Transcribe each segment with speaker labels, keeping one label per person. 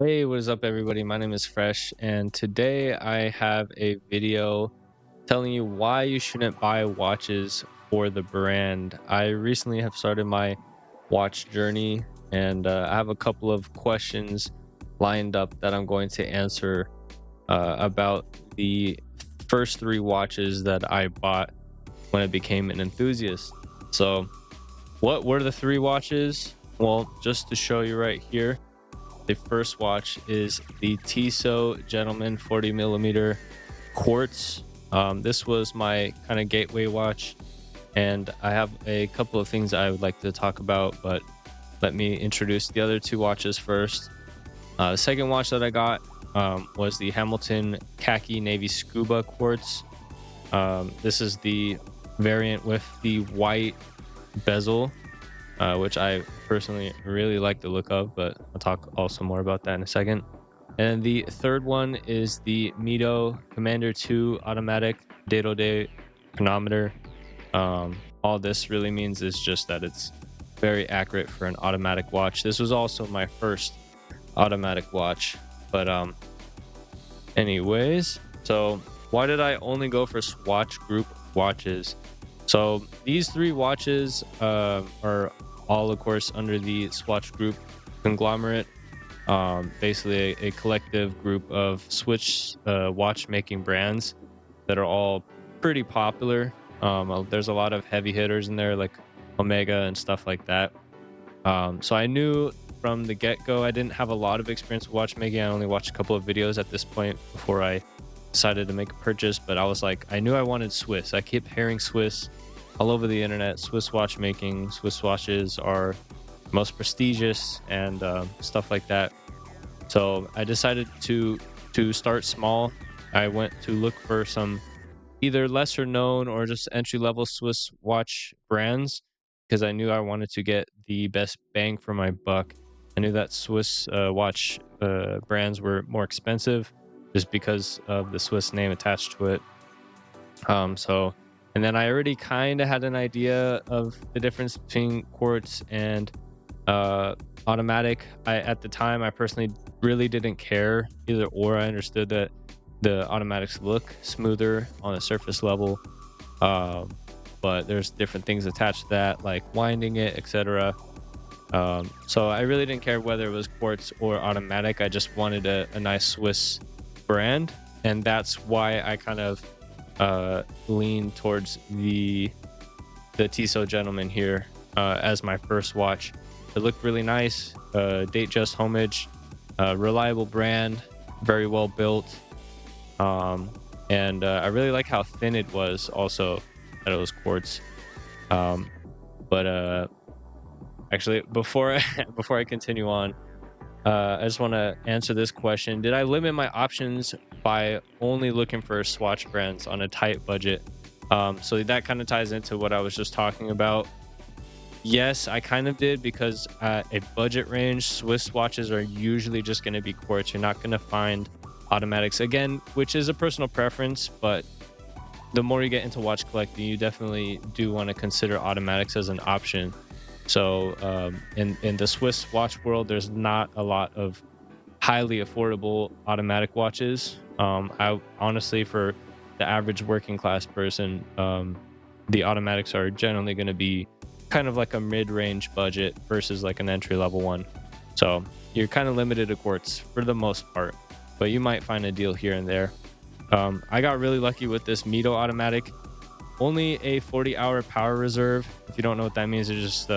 Speaker 1: Hey, what is up, everybody? My name is Fresh, and today I have a video telling you why you shouldn't buy watches for the brand. I recently have started my watch journey, and I have a couple of questions lined up that I'm going to answer about the first three watches that I bought when I became an enthusiast. So, what were the three watches? Well, just to show you right here. The first watch is the Tissot Gentleman 40 millimeter Quartz. This was my kind of gateway watch, and I have a couple of things I would like to talk about, but let me introduce the other two watches first. The second watch that I got was the Hamilton Khaki Navy Scuba Quartz. This is the variant with the white bezel, which I personally really like the look of, but I'll talk also more about that in a second. And the third one is the Mido Commander II automatic day-to-day chronometer. All this really means is just that it's very accurate for an automatic watch. This was also my first automatic watch, but anyways, so why did I only go for Swatch Group watches? So these three watches are all, of course, under the Swatch Group conglomerate. Basically a collective group of Swiss watchmaking brands that are all pretty popular. There's a lot of heavy hitters in there, like Omega and stuff like that. So I knew from the get-go I didn't have a lot of experience with watchmaking. I only watched a couple of videos at this point before I decided to make a purchase, but I was like, I knew I wanted Swiss. I kept hearing Swiss all over the internet. Swiss watchmaking, Swiss watches are most prestigious and stuff like that. So I decided to start small. I went to look for some either lesser known or just entry level Swiss watch brands because I knew I wanted to get the best bang for my buck. I knew that Swiss watch brands were more expensive just because of the Swiss name attached to it. And then I already kind of had an idea of the difference between quartz and automatic. At the time, I personally really didn't care either or. I understood that the automatics look smoother on the surface level, but there's different things attached to that, like winding it, etc. So I really didn't care whether it was quartz or automatic. I just wanted a nice Swiss brand, and that's why I kind of lean towards the Tissot Gentleman here as my first watch. It looked really nice, date just homage, reliable brand, very well built, and I really like how thin it was also, that it was quartz. But actually, before I continue on, I just want to answer this question. Did I limit my options by only looking for Swatch brands on a tight budget? So that kind of ties into what I was just talking about. Yes, I kind of did, because at a budget range, Swiss watches are usually just going to be quartz. You're not going to find automatics, again, which is a personal preference, but the more you get into watch collecting, you definitely do want to consider automatics as an option. So in the Swiss watch world, there's not a lot of highly affordable automatic watches. I honestly, for the average working class person, the automatics are generally going to be kind of like a mid-range budget versus like an entry-level one. So you're kind of limited to quartz for the most part, but you might find a deal here and there. I got really lucky with this Mido automatic. Only a 40-hour power reserve. If you don't know what that means, it's just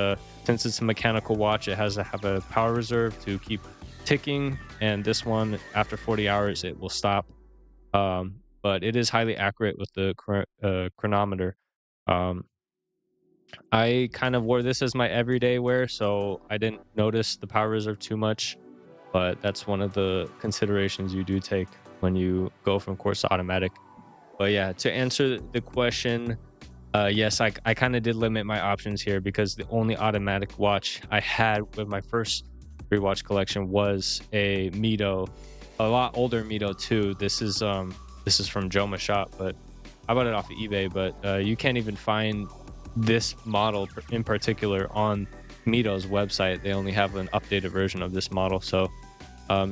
Speaker 1: since it's a mechanical watch, it has to have a power reserve to keep ticking, and this one, after 40 hours, it will stop. But it is highly accurate with the chronometer. I kind of wore this as my everyday wear, so I didn't notice the power reserve too much, but that's one of the considerations you do take when you go from quartz to automatic. But yeah, to answer the question, yes, I kind of did limit my options here, because the only automatic watch I had with my first rewatch collection was a Mido, a lot older Mido too. This is from Joma's shop, but I bought it off of eBay. But you can't even find this model in particular on Mido's website. They only have an updated version of this model. So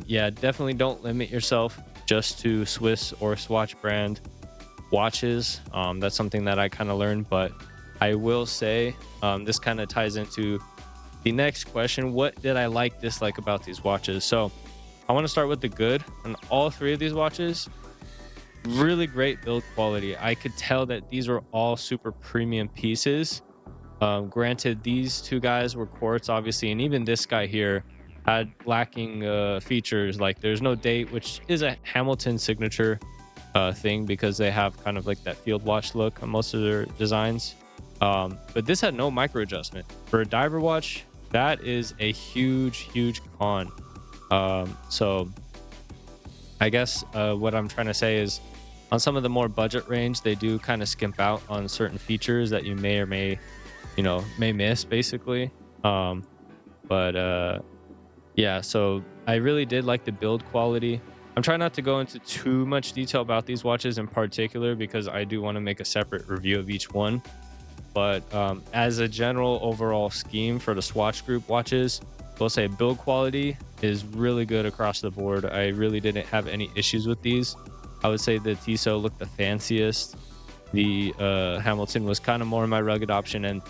Speaker 1: Yeah, definitely don't limit yourself just to Swiss or Swatch brand watches. That's something that I kind of learned, but I will say this kind of ties into the next question. What did I dislike about these watches? So I want to start with the good. And all three of these watches, really great build quality. I could tell that these were all super premium pieces. Granted, these two guys were quartz, obviously, and even this guy here had lacking features. Like there's no date, which is a Hamilton signature thing because they have kind of like that field watch look on most of their designs. But this had no micro adjustment. For a diver watch, that is a huge con. So I guess what I'm trying to say is on some of the more budget range, they do kind of skimp out on certain features that you may or may, may miss basically. But yeah, so I really did like the build quality. I'm trying not to go into too much detail about these watches in particular because I do want to make a separate review of each one. But as a general overall scheme for the Swatch Group watches, we'll say build quality is really good across the board. I really didn't have any issues with these. I would say the Tissot looked the fanciest. The Hamilton was kind of more my rugged option, and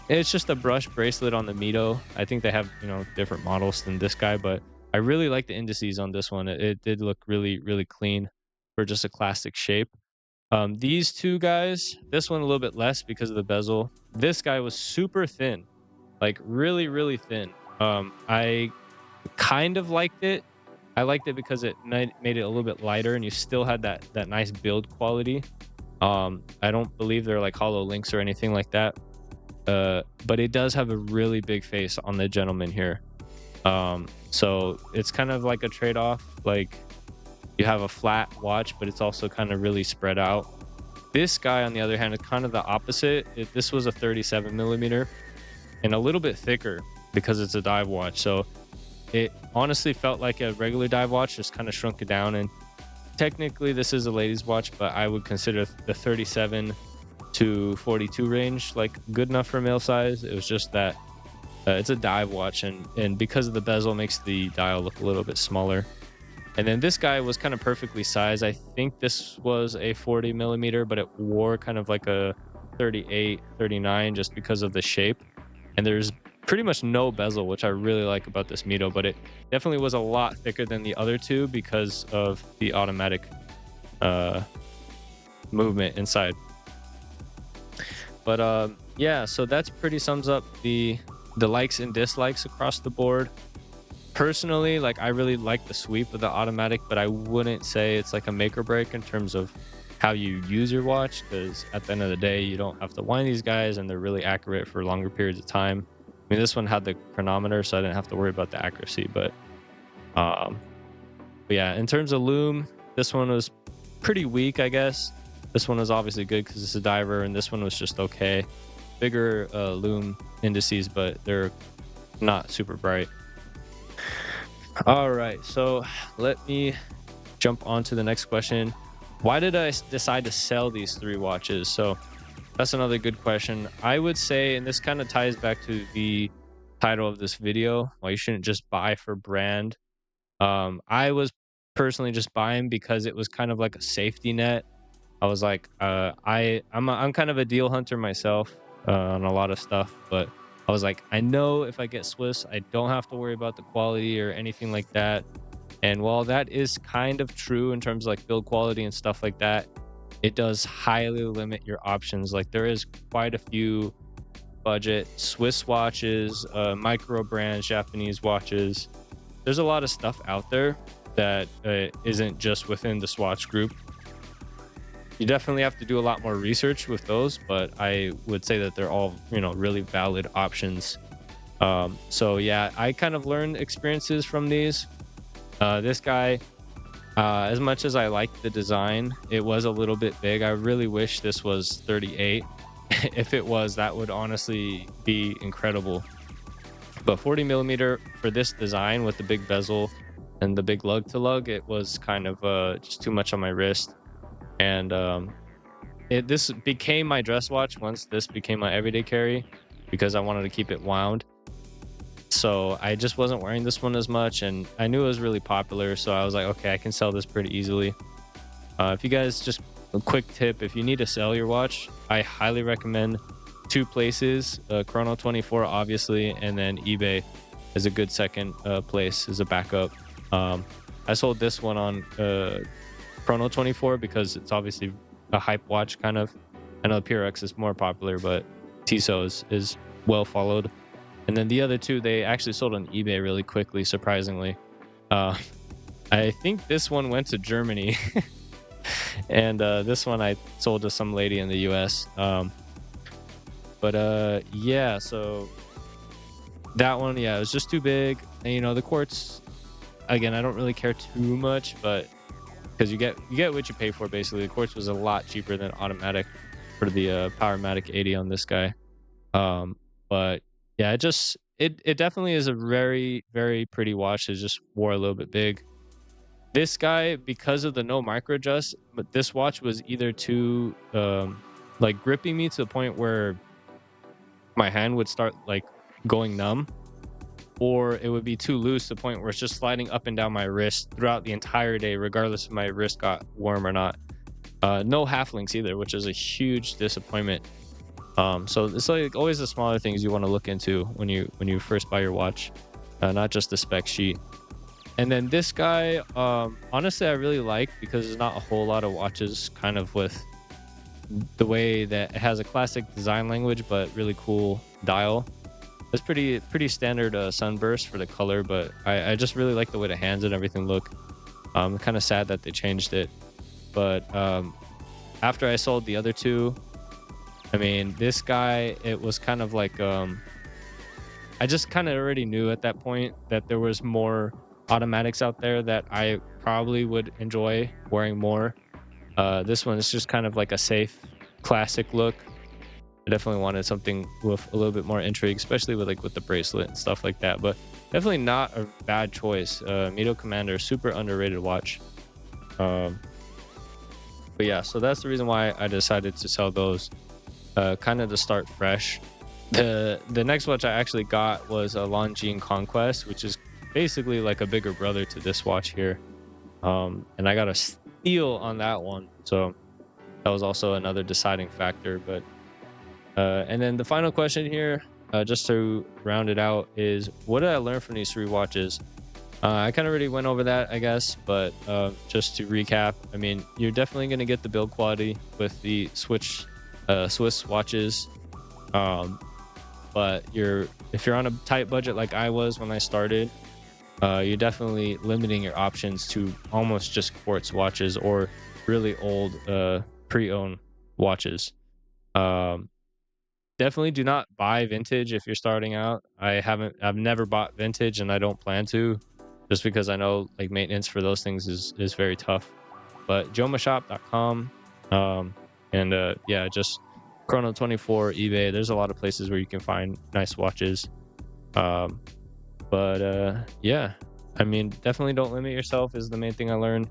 Speaker 1: it's just a brush bracelet on the Mido. I think they have different models than this guy, but I really like the indices on this one. It did look really clean for just a classic shape. These two guys, this one a little bit less because of the bezel. This guy was super thin, like really thin. I kind of liked it. I liked it because it made it a little bit lighter, and you still had that nice build quality. I don't believe they're like hollow links or anything like that. But it does have a really big face on the Gentleman here. So it's kind of like a trade-off. Like you have a flat watch, but it's also kind of really spread out. This guy, on the other hand, is kind of the opposite. This was a 37 millimeter and a little bit thicker because it's a dive watch. So it honestly felt like a regular dive watch, just kind of shrunk it down. And technically this is a ladies watch, but I would consider the 37 to 42 range like good enough for male size. It was just that it's a dive watch, and because of the bezel, makes the dial look a little bit smaller. And then this guy was kind of perfectly sized. I think this was a 40 millimeter, but it wore kind of like a 38, 39 just because of the shape. And there's pretty much no bezel, which I really like about this Mido, but it definitely was a lot thicker than the other two because of the automatic movement inside. But yeah, so that's pretty sums up the likes and dislikes across the board. Personally, like I really like the sweep of the automatic, but I wouldn't say it's like a make or break in terms of how you use your watch, because at the end of the day, you don't have to wind these guys and they're really accurate for longer periods of time. I mean, this one had the chronometer, so I didn't have to worry about the accuracy. But yeah, in terms of loom, this one was pretty weak, I guess. This one was obviously good because it's a diver, and this one was just okay. Bigger loom indices, but they're not super bright. All right, so let me jump on to the next question. Why did I decide to sell these three watches? So that's another good question. I would say, and this kind of ties back to the title of this video, why you shouldn't just buy for brand. I was personally just buying because it was kind of like a safety net. I was like, I'm kind of a deal hunter myself on a lot of stuff, but I was like, I know if I get Swiss, I don't have to worry about the quality or anything like that. And while that is kind of true in terms of like build quality and stuff like that, it does highly limit your options. Like there is quite a few budget Swiss watches, micro brands, Japanese watches. There's a lot of stuff out there that isn't just within the Swatch Group. You definitely have to do a lot more research with those, but I would say that they're all, really valid options. So yeah, I kind of learned experiences from these. This guy, as much as I liked the design, it was a little bit big. I really wish this was 38. If it was, that would honestly be incredible. But 40 millimeter for this design with the big bezel and the big lug to lug, it was kind of just too much on my wrist. And this became my dress watch once this became my everyday carry because I wanted to keep it wound. So I just wasn't wearing this one as much, and I knew it was really popular, so I was like, okay, I can sell this pretty easily. If you guys, just a quick tip, if you need to sell your watch, I highly recommend two places, Chrono24 obviously, and then eBay is a good second place as a backup. I sold this one on Chrono24 because it's obviously a hype watch kind of. I know the PRX is more popular, but Tissot is well followed. And then the other two, they actually sold on eBay really quickly, surprisingly. I think this one went to Germany. And this one I sold to some lady in the US. Yeah, so that one, yeah, it was just too big. And you know, the Quartz, again, I don't really care too much, but because you get what you pay for, basically. The Quartz was a lot cheaper than automatic for the Powermatic 80 on this guy. But yeah, it definitely is a very, very pretty watch. It just wore a little bit big. This guy, because of the no micro adjust, but this watch was either too like gripping me to the point where my hand would start like going numb, or it would be too loose to the point where it's just sliding up and down my wrist throughout the entire day, regardless if my wrist got warm or not. No half links either, which is a huge disappointment. So it's like always the smaller things you want to look into when you first buy your watch, not just the spec sheet. And then this guy, honestly, I really like, because there's not a whole lot of watches kind of with the way that it has a classic design language, but really cool dial. It's pretty standard sunburst for the color, but I just really like the way the hands and everything look. Kind of sad that they changed it. But after I sold the other two, I mean, this guy, it was kind of like, I just kind of already knew at that point that there was more automatics out there that I probably would enjoy wearing more. This one is just kind of like a safe, classic look. I definitely wanted something with a little bit more intrigue, especially with the bracelet and stuff like that. But definitely not a bad choice. Mido Commander, super underrated watch. But yeah, so that's the reason why I decided to sell those, kind of to start fresh. The next watch I actually got was a Longines Conquest, which is basically like a bigger brother to this watch here. And I got a steal on that one, so that was also another deciding factor. But and then the final question here, just to round it out, is what did I learn from these three watches? I kind of already went over that, I guess, but just to recap, I mean, you're definitely going to get the build quality with the Swiss watches. But if you're on a tight budget like I was when I started, you're definitely limiting your options to almost just Quartz watches or really old pre-owned watches. Definitely do not buy vintage if you're starting out. I've never bought vintage, and I don't plan to, just because I know like maintenance for those things is very tough. But jomashop.com, and yeah, just Chrono24, eBay. There's a lot of places where you can find nice watches. Yeah, I mean, definitely don't limit yourself is the main thing I learned.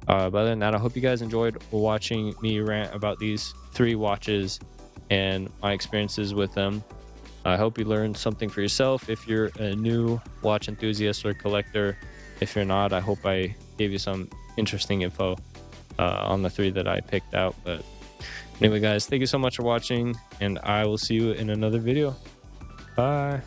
Speaker 1: But other than that, I hope you guys enjoyed watching me rant about these three watches and my experiences with them. I hope you learned something for yourself if you're a new watch enthusiast or collector. If you're not, I hope I gave you some interesting info on the three that I picked out. But anyway, guys, thank you so much for watching, and I will see you in another video. Bye.